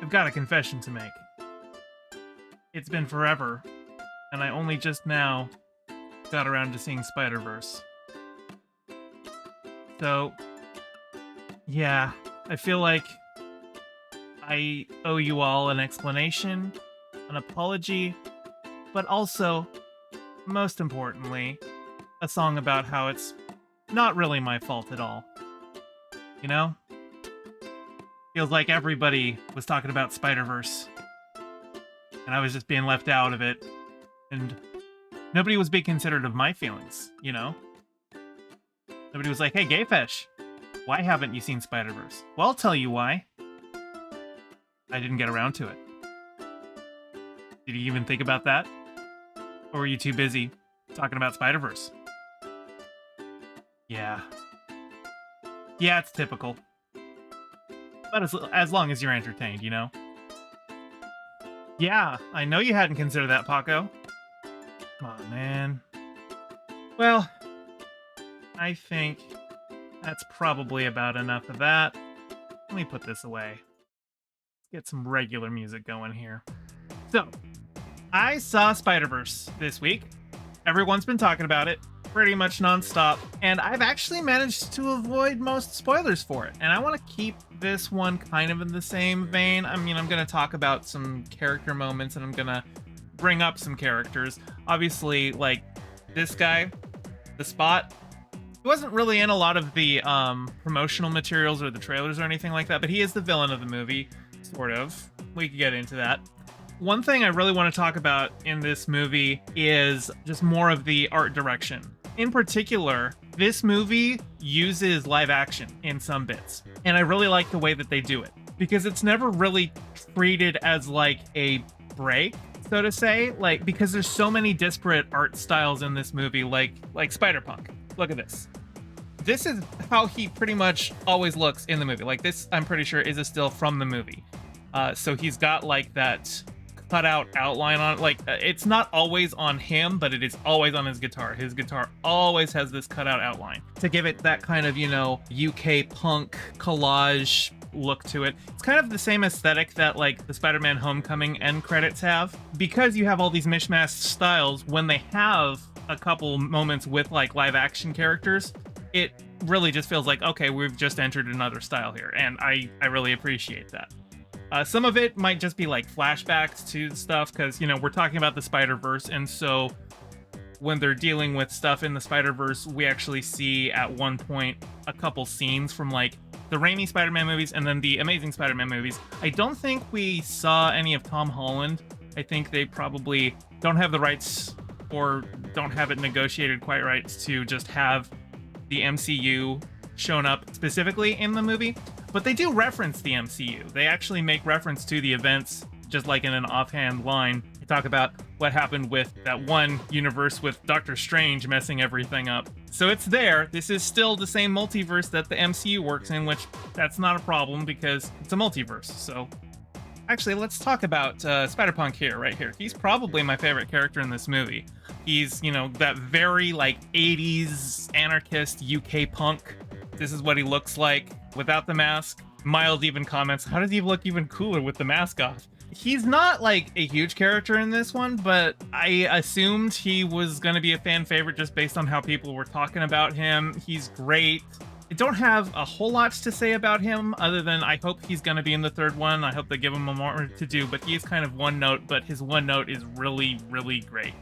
I've got a confession to make. It's been forever, and I only just now got around to seeing Spider-Verse. So, yeah, I feel like I owe you all an explanation, an apology, but also, most importantly, a song about how it's not really my fault at all. You know? Feels like everybody was talking about Spider-Verse, and I was just being left out of it, and nobody was being considerate of my feelings, you know? Nobody was like, hey, Gayfesh, why haven't you seen Spider-Verse? Well, I'll tell you why. I didn't get around to it. Did you even think about that? Or were you too busy talking about Spider-Verse? Yeah. Yeah, it's typical. But as long as you're entertained, you know? Yeah, I know you hadn't considered that, Paco. Come on, man. Well, I think that's probably about enough of that. Let me put this away. Let's get some regular music going here. So, I saw Spider-Verse this week. Everyone's been talking about it pretty much nonstop, and I've actually managed to avoid most spoilers for it. And I want to keep this one kind of in the same vein. I mean, I'm going to talk about some character moments, and I'm going to bring up some characters. Obviously, like, this guy, the Spot, he wasn't really in a lot of the promotional materials or the trailers or anything like that, but he is the villain of the movie, sort of. We could get into that. One thing I really want to talk about in this movie is just more of the art direction. In particular, this movie uses live action in some bits, and I really like the way that they do it, because it's never really treated as like a break, so to say, like, because there's so many disparate art styles in this movie, like Spider-Punk. Look at this. This is how he pretty much always looks in the movie. Like, this, I'm pretty sure, is a still from the movie. So he's got like that cutout outline on it. Like, it's not always on him, but it is always on his guitar. His guitar always has this cutout outline to give it that kind of, you know, UK punk collage look to it. It's kind of the same aesthetic that like the Spider-Man Homecoming end credits have, because you have all these mishmash styles. When they have a couple moments with like live action characters, it really just feels like, okay, we've just entered another style here, and I really appreciate that. Some of it might just be like flashbacks to stuff, because, you know, we're talking about the Spider-Verse, and so when they're dealing with stuff in the Spider-Verse, we actually see at one point a couple scenes from like the Raimi Spider-Man movies and then the Amazing Spider-Man movies. I don't think we saw any of Tom Holland. I think they probably don't have the rights, or don't have it negotiated quite right, to just have the MCU shown up specifically in the movie. But they do reference the MCU. They actually make reference to the events, just like in an offhand line. They talk about what happened with that one universe with Doctor Strange messing everything up. So it's there. This is still the same multiverse that the MCU works in, which that's not a problem because it's a multiverse. So actually, let's talk about Spider-Punk here, right here. He's probably my favorite character in this movie. He's, you know, that very like 80s anarchist UK punk. This is what he looks like without the mask. Mild even comments, how does he look even cooler with the mask off? He's not like a huge character in this one, but I assumed he was going to be a fan favorite just based on how people were talking about him. He's great. I don't have a whole lot to say about him other than I hope he's going to be in the third one. I hope they give him more to do, but he is kind of one note, but his one note is really, really great.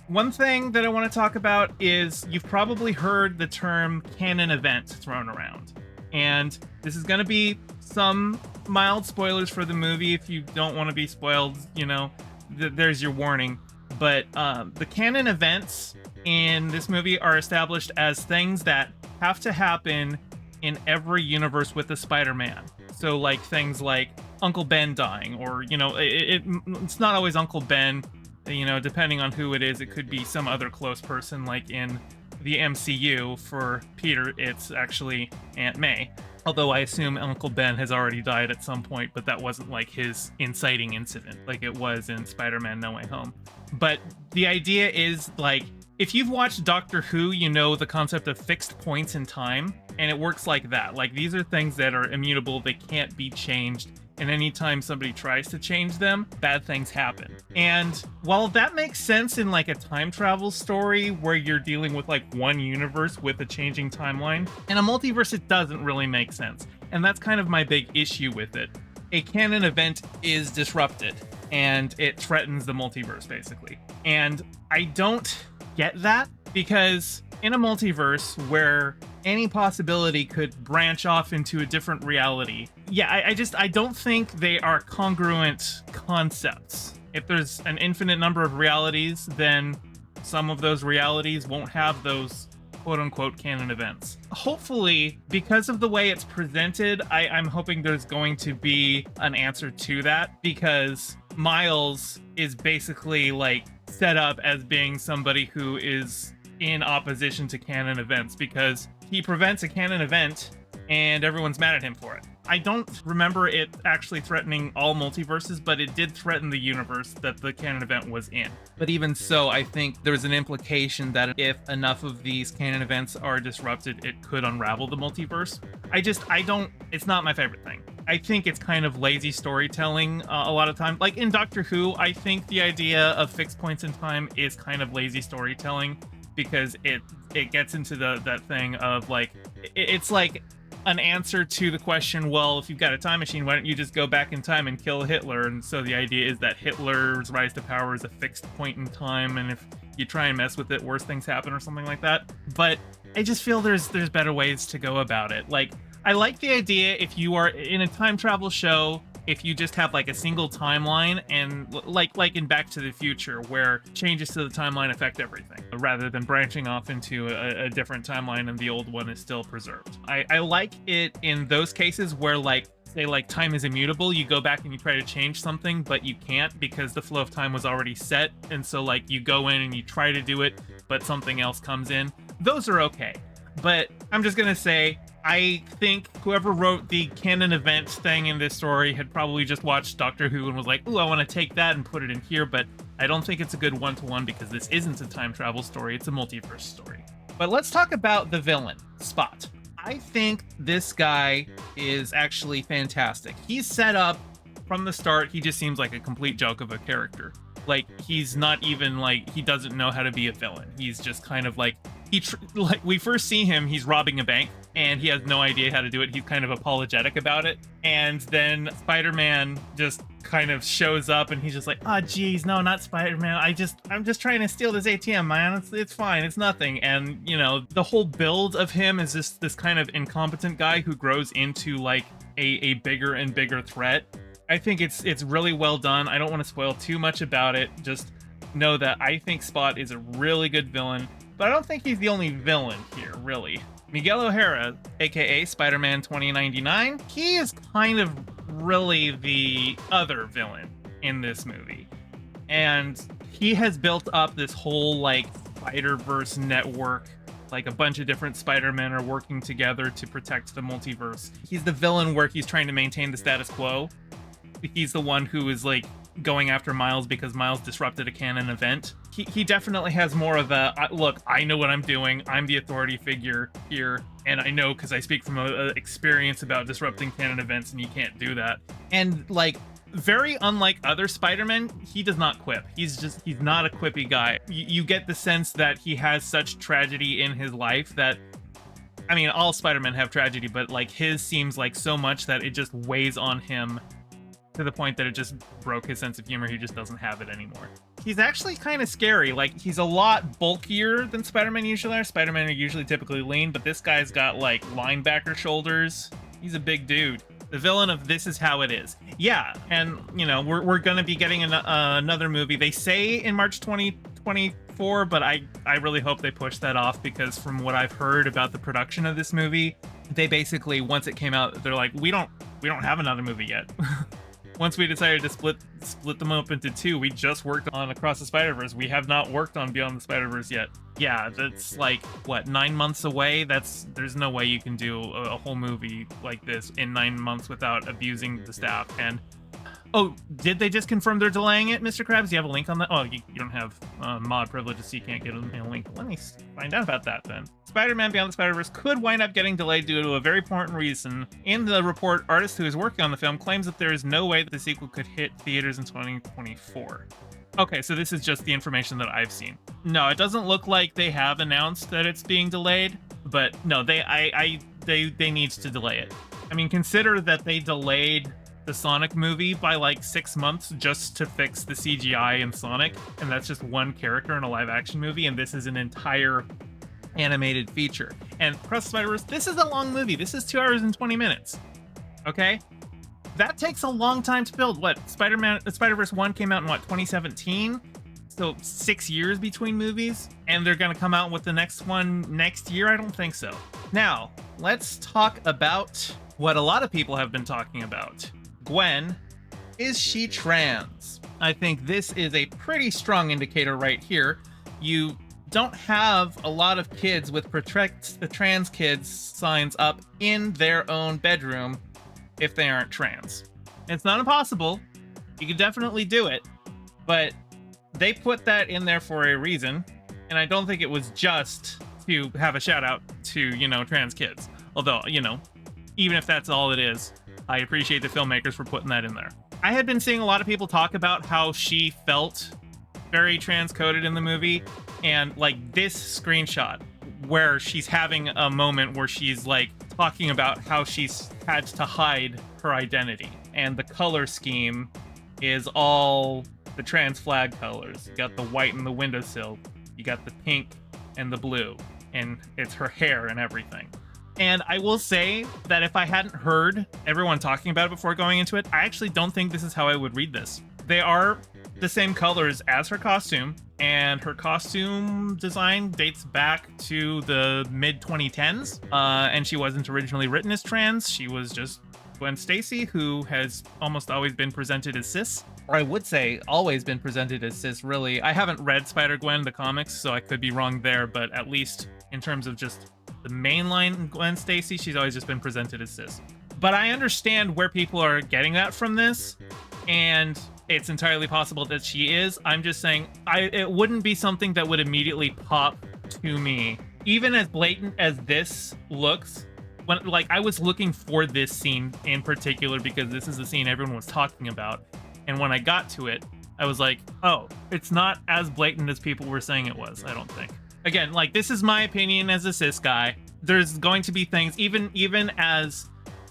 One thing that I want to talk about is you've probably heard the term canon event thrown around. And this is going to be some mild spoilers for the movie. If you don't want to be spoiled, you know, there's your warning. But the canon events in this movie are established as things that have to happen in every universe with the Spider-Man. So like things like Uncle Ben dying, or, you know, it's not always Uncle Ben. You know, depending on who it is, it could be some other close person, like in the MCU. For Peter, it's actually Aunt May. Although I assume Uncle Ben has already died at some point, but that wasn't like his inciting incident like it was in Spider-Man No Way Home. But the idea is, like, If you've watched Doctor Who, you know the concept of fixed points in time, and it works like that. Like, these are things that are immutable, they can't be changed, and anytime somebody tries to change them, bad things happen. And while that makes sense in like a time travel story where you're dealing with like one universe with a changing timeline, in a multiverse it doesn't really make sense. And that's kind of my big issue with it. A canon event is disrupted, and it threatens the multiverse, basically. And I don't get that, because in a multiverse where any possibility could branch off into a different reality, I don't think they are congruent concepts. If there's an infinite number of realities, then some of those realities won't have those quote-unquote canon events. Hopefully, because of the way it's presented, I'm hoping there's going to be an answer to that, because Miles is basically like set up as being somebody who is in opposition to canon events, because he prevents a canon event and everyone's mad at him for it. I don't remember it actually threatening all multiverses, but it did threaten the universe that the canon event was in. But even so, I think there's an implication that if enough of these canon events are disrupted, it could unravel the multiverse. It's not my favorite thing. I think it's kind of lazy storytelling a lot of times. Like in Doctor Who, I think the idea of fixed points in time is kind of lazy storytelling, because it gets into that thing of like, it's like an answer to the question, well, if you've got a time machine, why don't you just go back in time and kill Hitler? And so the idea is that Hitler's rise to power is a fixed point in time, and if you try and mess with it, worse things happen or something like that. But I just feel there's better ways to go about it. Like, I like the idea if you are in a time travel show, if you just have like a single timeline, and like in Back to the Future, where changes to the timeline affect everything, rather than branching off into a different timeline and the old one is still preserved. I like it in those cases where, like, say like time is immutable, you go back and you try to change something, but you can't because the flow of time was already set, and so like you go in and you try to do it, but something else comes in. Those are okay. But I'm just gonna say, I think whoever wrote the canon event thing in this story had probably just watched Doctor Who and was like, ooh, I want to take that and put it in here, but I don't think it's a good one-to-one, because this isn't a time travel story, it's a multiverse story. But let's talk about the villain, Spot. I think this guy is actually fantastic. He's set up from the start, he just seems like a complete joke of a character. Like, he's not even like, he doesn't know how to be a villain. He's just kind of like, like we first see him, he's robbing a bank and he has no idea how to do it. He's kind of apologetic about it. And then Spider-Man just kind of shows up and he's just like, oh geez, no, not Spider-Man. I'm just trying to steal this ATM, man. It's fine. It's nothing. And you know, the whole build of him is just this kind of incompetent guy who grows into like a bigger and bigger threat. I think it's really well done. I don't want to spoil too much about it. Just know that I think Spot is a really good villain, but I don't think he's the only villain here, really. Miguel O'Hara, aka Spider-Man 2099, he is kind of really the other villain in this movie. And he has built up this whole like Spider-Verse network. Like a bunch of different Spider-Men are working together to protect the multiverse. He's the villain where he's trying to maintain the status quo. He's the one who is like going after Miles because Miles disrupted a canon event. He definitely has more of a, look, I know what I'm doing. I'm the authority figure here. And I know because I speak from a experience about disrupting canon events, and you can't do that. And like, very unlike other Spider-Men, he does not quip. He's not a quippy guy. You get the sense that he has such tragedy in his life that, I mean, all Spider-Men have tragedy, but like his seems like so much that it just weighs on him to the point that it just broke his sense of humor. He just doesn't have it anymore. He's actually kind of scary. Like, he's a lot bulkier than Spider-Man usually are. Spider-Man are usually typically lean, but this guy's got like linebacker shoulders. He's a big dude. The villain of This Is How It Is. Yeah, and you know, we're gonna be getting another movie. They say in March 2024, but I really hope they push that off, because from what I've heard about the production of this movie, they basically, once it came out, they're like, we don't have another movie yet. Once we decided to split them up into two, we just worked on Across the Spider-Verse. We have not worked on Beyond the Spider-Verse yet. Yeah, that's like, what, 9 months away? There's no way you can do a whole movie like this in 9 months without abusing the staff. And Oh, did they just confirm they're delaying it, Mr. Krabs? Do you have a link on that? Oh, you don't have mod privileges, so you can't get a link. Let me find out about that then. Spider-Man Beyond the Spider-Verse could wind up getting delayed due to a very important reason. In the report, artist who is working on the film claims that there is no way that the sequel could hit theaters in 2024. Okay, so this is just the information that I've seen. No, it doesn't look like they have announced that it's being delayed, but no, they need to delay it. I mean, consider that they delayed the Sonic movie by like 6 months just to fix the CGI in Sonic, and that's just one character in a live action movie, and this is an entire animated feature. And Across the Spider-Verse, this is a long movie. This is 2 hours and 20 minutes. Okay? That takes a long time to build. What, Spider-Verse 1 came out in what, 2017? So 6 years between movies, and they're gonna come out with the next one next year? I don't think so. Now, let's talk about what a lot of people have been talking about. Gwen, is she trans? I think this is a pretty strong indicator right here. You don't have a lot of kids with protect the trans kids signs up in their own bedroom if they aren't trans. It's not impossible. You can definitely do it, but they put that in there for a reason, and I don't think it was just to have a shout out to, trans kids. Although, even if that's all it is, I appreciate the filmmakers for putting that in there. I had been seeing a lot of people talk about how she felt very transcoded in the movie, and like this screenshot where she's having a moment where she's like talking about how she's had to hide her identity, and the color scheme is all the trans flag colors. You got the white in the windowsill, you got the pink and the blue, and it's her hair and everything. And I will say that if I hadn't heard everyone talking about it before going into it, I actually don't think this is how I would read this. They are the same colors as her costume, and her costume design dates back to the mid-2010s, and she wasn't originally written as trans. She was just Gwen Stacy, who has almost always been presented as cis. Or I would say always been presented as cis, really. I haven't read Spider-Gwen, the comics, so I could be wrong there, but at least in terms of just the mainline Gwen Stacy, she's always just been presented as cis. But I understand where people are getting that from this, and it's entirely possible that she is. I'm just saying, it wouldn't be something that would immediately pop to me. Even as blatant as this looks, when I was looking for this scene in particular because this is the scene everyone was talking about, and when I got to it, I was like, oh, it's not as blatant as people were saying it was, I don't think. Again, this is my opinion as a cis guy. There's going to be things, even as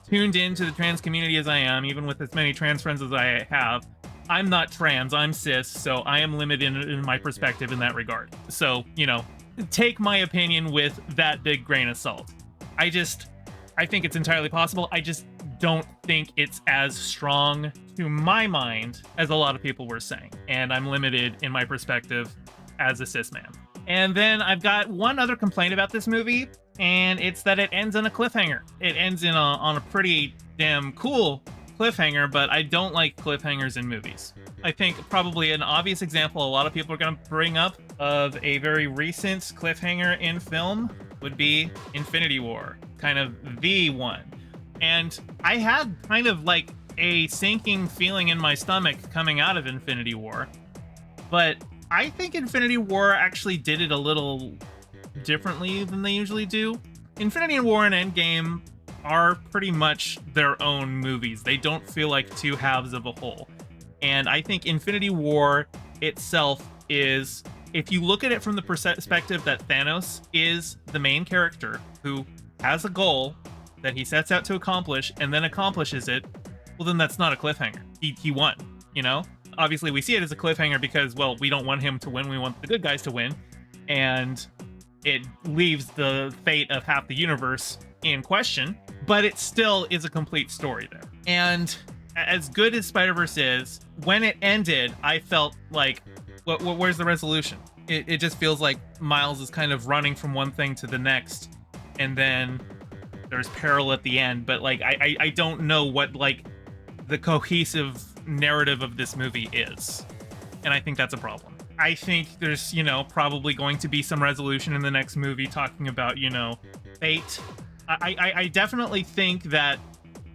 tuned into the trans community as I am, even with as many trans friends as I have, I'm not trans, I'm cis, so I am limited in my perspective in that regard. So, take my opinion with that big grain of salt. I think it's entirely possible. I just don't think it's as strong to my mind as a lot of people were saying. And I'm limited in my perspective as a cis man. And then I've got one other complaint about this movie, and it's that it ends on a cliffhanger. It ends on a pretty damn cool cliffhanger, but I don't like cliffhangers in movies. I think probably an obvious example a lot of people are going to bring up of a very recent cliffhanger in film would be Infinity War, kind of the one. And I had kind of like a sinking feeling in my stomach coming out of Infinity War, but I think Infinity War actually did it a little differently than they usually do. Infinity War and Endgame are pretty much their own movies. They don't feel like two halves of a whole. And I think Infinity War itself is, if you look at it from the perspective that Thanos is the main character who has a goal that he sets out to accomplish and then accomplishes it, well, then that's not a cliffhanger. He won, Obviously, we see it as a cliffhanger because, well, we don't want him to win. We want the good guys to win. And it leaves the fate of half the universe in question, but it still is a complete story there. And as good as Spider-Verse is, when it ended, I felt like, where's the resolution? It just feels like Miles is kind of running from one thing to the next, and then there's peril at the end. But I don't know what the cohesive narrative of this movie is, and I think that's a problem. I think there's probably going to be some resolution in the next movie talking about fate. I definitely think that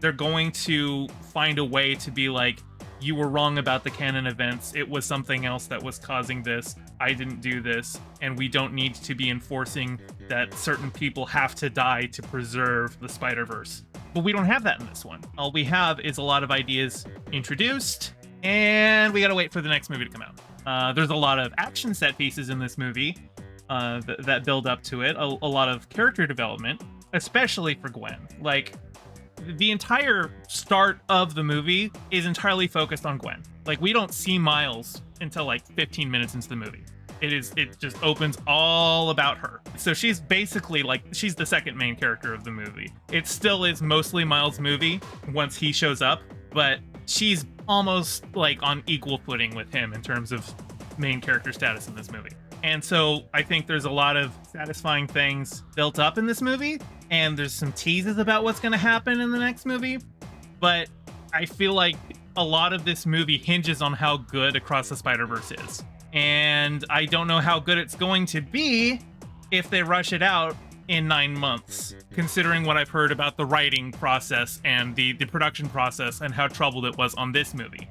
they're going to find a way to be like, you were wrong about the canon events. It was something else that was causing this. I didn't do this, and we don't need to be enforcing that certain people have to die to preserve the Spider-Verse. But we don't have that in this one. All we have is a lot of ideas introduced, and we gotta wait for the next movie to come out. There's a lot of action set pieces in this movie that build up to it. A lot of character development, especially for Gwen. Like, the entire start of the movie is entirely focused on Gwen. Like, we don't see Miles until like 15 minutes into the movie. It just opens all about her. So she's basically like, she's the second main character of the movie. It still is mostly Miles' movie once he shows up, but she's almost like on equal footing with him in terms of main character status in this movie. And so I think there's a lot of satisfying things built up in this movie, and there's some teases about what's going to happen in the next movie, but I feel like a lot of this movie hinges on how good Across the Spider-Verse is. And I don't know how good it's going to be if they rush it out in 9 months, considering what I've heard about the writing process and the production process and how troubled it was on this movie.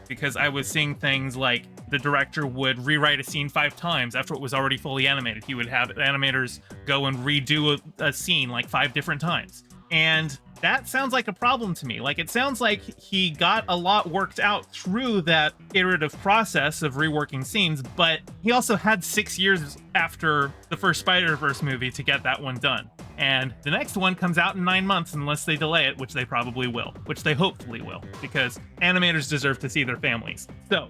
Because I was seeing things like the director would rewrite a scene 5 times after it was already fully animated. He would have animators go and redo a scene like 5 different times. And that sounds like a problem to me. Like, it sounds like he got a lot worked out through that iterative process of reworking scenes, but he also had 6 years after the first Spider-Verse movie to get that one done. And the next one comes out in 9 months unless they delay it, which they probably will, which they hopefully will, because animators deserve to see their families. So,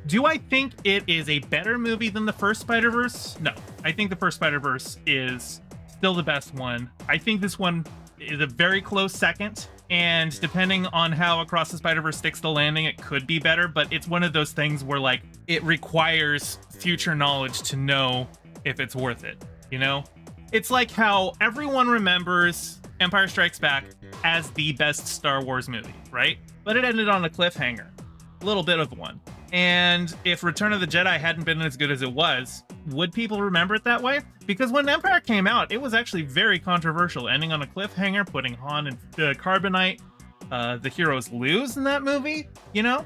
do I think it is a better movie than the first Spider-Verse? No. I think the first Spider-Verse is still the best one. I think this one is a very close second, and depending on how Across the Spider-Verse sticks the landing, it could be better, but it's one of those things where, like, it requires future knowledge to know if it's worth it, you know? It's like how everyone remembers Empire Strikes Back as the best Star Wars movie, right? But it ended on a cliffhanger. A little bit of one. And if Return of the Jedi hadn't been as good as it was, would people remember it that way? Because when Empire came out, it was actually very controversial, ending on a cliffhanger, putting Han in carbonite. The heroes lose in that movie, you know?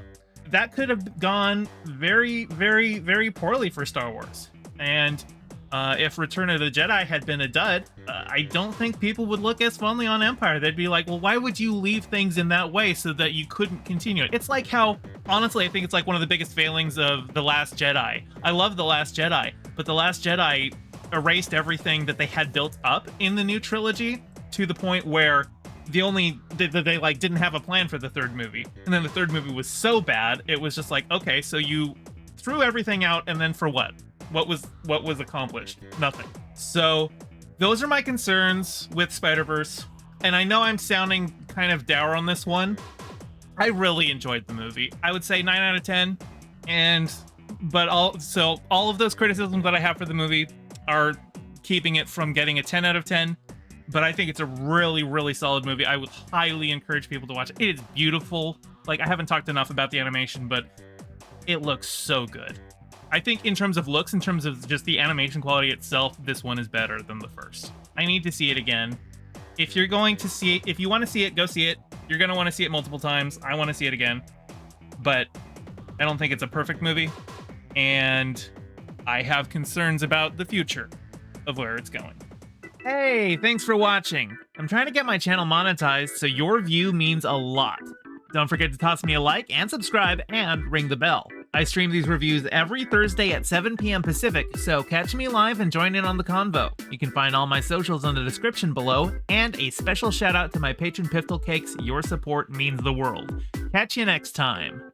That could have gone very, very, very poorly for Star Wars. And if Return of the Jedi had been a dud, I don't think people would look as fondly on Empire. They'd be like, well, why would you leave things in that way so that you couldn't continue it? It's like how, honestly, I think it's like one of the biggest failings of The Last Jedi. I love The Last Jedi, but The Last Jedi erased everything that they had built up in the new trilogy to the point where they like didn't have a plan for the third movie. And then the third movie was so bad, it was just like, okay, so you threw everything out, and then for what? What was accomplished? Nothing. So those are my concerns with Spider-Verse. And I know I'm sounding kind of dour on this one. I really enjoyed the movie. I would say 9 out of 10. But all of those criticisms that I have for the movie are keeping it from getting a 10 out of 10. But I think it's a really, really solid movie. I would highly encourage people to watch it. It is beautiful. Like, I haven't talked enough about the animation, but it looks so good. I think in terms of looks, in terms of just the animation quality itself, this one is better than the first. I need to see it again. If you're going to see it, if you want to see it, go see it. You're going to want to see it multiple times. I want to see it again. But I don't think it's a perfect movie. And I have concerns about the future of where it's going. Hey, thanks for watching. I'm trying to get my channel monetized, so your view means a lot. Don't forget to toss me a like and subscribe and ring the bell. I stream these reviews every Thursday at 7 p.m. Pacific, so catch me live and join in on the convo. You can find all my socials in the description below, and a special shout out to my patron pfftlecakes. Your support means the world. Catch you next time.